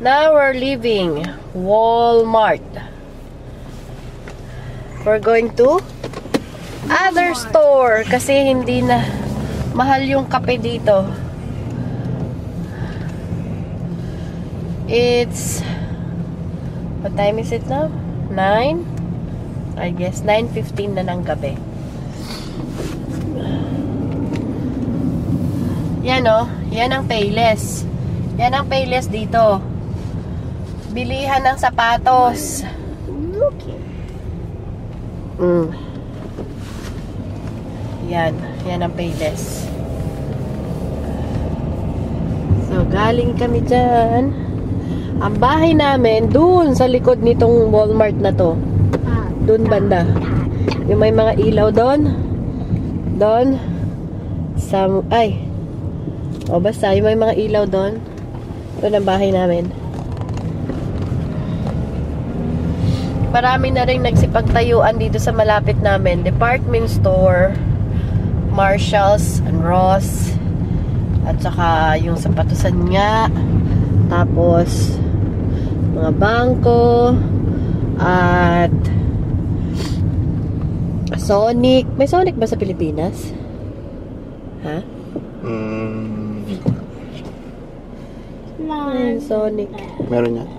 Now we're leaving Walmart. We're going to other store kasi hindi na mahal yung kape dito. It's what time is it now? 9? I guess 9:15 na ng gabi. Yan o, yan ang Payless. Yan ang Payless dito. Bilihan ng sapatos. Yan ang Payless. So, galing kami dyan. Ang bahay namin, dun sa likod nitong Walmart na to. Dun banda. Yung may mga ilaw doon. Doon. Basta yung may mga ilaw doon. Doon ang bahay namin. Marami na rin nagsipagtayuan dito sa malapit namin. Department store, Marshalls and Ross, at saka yung sapatusan nga, tapos mga bangko, at Sonic. May Sonic ba sa Pilipinas? Ha? May Sonic. Meron yan.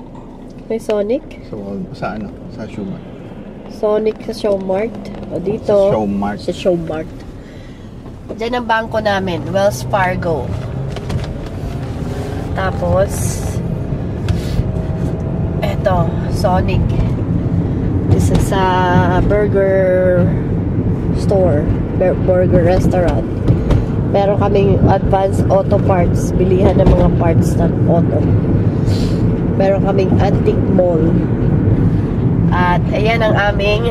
May Sonic? Sa ano? Sa Showmart. Sonic sa Showmart. O dito. Sa Showmart. Sa Showmart. Diyan ang bangko namin. Wells Fargo. Tapos, eto, Sonic. This is a burger store. Burger restaurant. Meron kaming advanced auto parts. Bilihan ng mga parts ng auto. Meron kaming antique mall. At ayan ang aming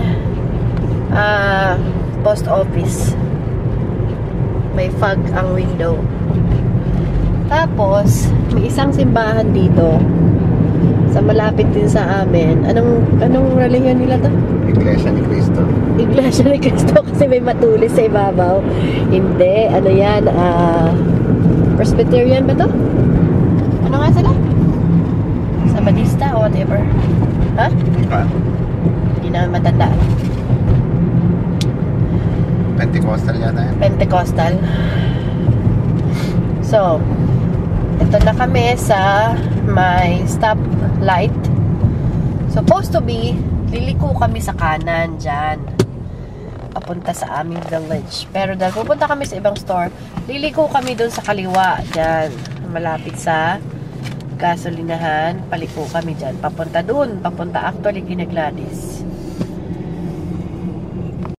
post office. May fog ang window. Tapos, may isang simbahan dito. Sa malapit din sa amin. Anong relihiyon nila to? Iglesia ni Cristo. Iglesia ni Cristo kasi may matulis sa ibabaw. Hindi. Ano yan? Presbyterian ba to? Ano nga sila? Sabadista o whatever. Ha? Okay. Hindi naman matanda. Pentecostal yata yan. Pentecostal. So, ito na kami sa may stoplight. Supposed to be, liliko kami sa kanan dyan. Papunta sa aming village. Pero dahil pupunta kami sa ibang store, liliko kami dun sa kaliwa dyan. Malapit sa gasolinahan. Paliko kami dyan. Papunta dun. Papunta actually kina Gladys.